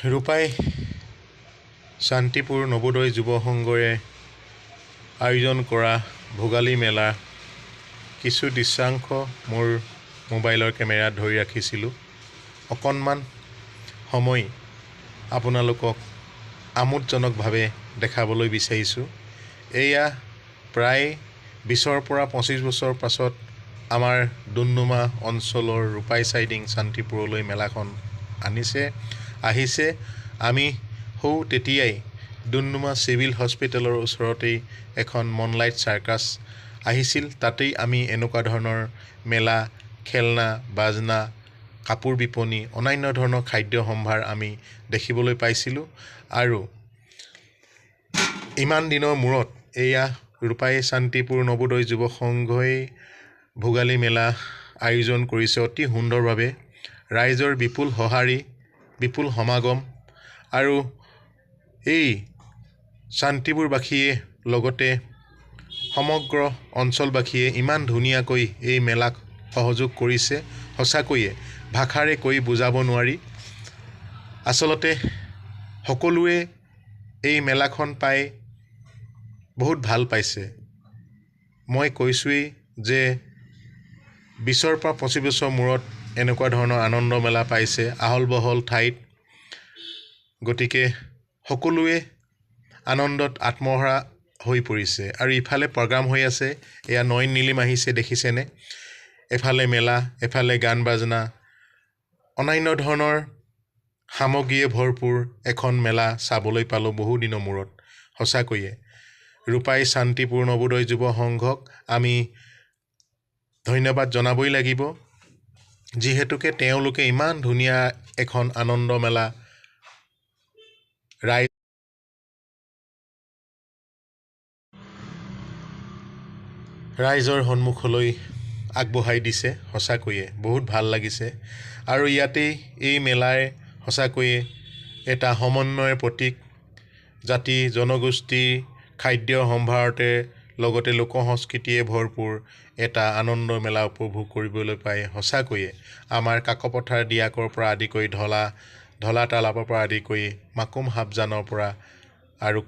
ৰূপাই শান্তিপুৰ নবোদয় যুৱ সংঘৰে আয়োজন কৰা ভোগালী মেলা কিছু দৃশ্যাংশ মোৰ মোবাইলৰ কেমেৰাত ধৰি ৰাখিছিলোঁ। অকণমান সময় আপোনালোকক আমোদজনকভাৱে দেখাবলৈ বিচাৰিছোঁ। এয়া প্ৰায় 20ৰ পৰা 25 বছৰ পাছত আমাৰ ডুমডুমা অঞ্চলৰ ৰূপাই চাইডিং শান্তিপুৰলৈ মেলাখন আহিছে। আমি সৌ তেতিয়াই ডুমডুমা চিভিল হস্পিটেলৰ ওচৰতেই এখন মনলাইট চাৰ্কাছ আহিছিল। তাতেই আমি এনেকুৱা ধৰণৰ মেলা, খেলনা, বাজনা, কাপোৰ বিপণী, অন্যান্য ধৰণৰ খাদ্য সম্ভাৰ আমি দেখিবলৈ পাইছিলোঁ। আৰু ইমান দিনৰ মূৰত এয়া ৰূপাই শান্তিপুৰ নবোদয় যুৱ সংঘই ভোগালী মেলা আয়োজন কৰিছে অতি সুন্দৰভাৱে। ৰাইজৰ বিপুল সঁহাৰি, বিপুল সমাগম আৰু এই শান্তিপুৰবাসীয়ে লগতে সমগ্ৰ অঞ্চলবাসীয়ে ইমান ধুনীয়াকৈ এই মেলাক সহযোগ কৰিছে, সঁচাকৈয়ে ভাষাৰে কৈ বুজাব নোৱাৰি। আচলতে সকলোৱে এই মেলাখন পাই বহুত ভাল পাইছে। মই কৈছোঁৱেই যে 20ৰ পৰা 25 বছৰ মূৰত এনেকুৱা ধৰণৰ আনন্দ মেলা পাইছে আহল বহল ঠাইত। গতিকে সকলোৱে আনন্দত আত্মহাৰা হৈ পৰিছে। আৰু ইফালে প্ৰগ্ৰাম হৈ আছে, এয়া নয়ন নীলিম আহিছে দেখিছেনে। এফালে মেলা, এফালে গান বাজনা, অন্যান্য ধৰণৰ সামগ্ৰীয়ে ভৰপূৰ এখন মেলা চাবলৈ পালোঁ বহুদিনৰ মূৰত। সঁচাকৈয়ে ৰূপাই শান্তিপুৰ নবোদয় যুৱ সংঘক আমি ধন্যবাদ জনাবই লাগিব, যিহেতুকে তেওঁলোকে ইমান ধুনীয়া এখন আনন্দ মেলা ৰাইজৰ সন্মুখলৈ আগবঢ়াই দিছে। সঁচাকৈয়ে বহুত ভাল লাগিছে। আৰু ইয়াতেই এই মেলাই সঁচাকৈয়ে এটা সমন্বয়ৰ প্ৰতীক। জাতি জনগোষ্ঠীৰ খাদ্য সম্ভাৰতে লগতে লোক সংস্কৃতিয়ে ভৰপূৰ এটা আনন্দ মেলা উপভোগ কৰিবলৈ পাই সঁচাকৈয়ে আমাৰ কাকপথাৰ দিয়াকৰ পৰা আদি কৰি ঢলা তালাপৰ পৰা আদি কৰি মাকুম হাবজানৰ পৰা আৰু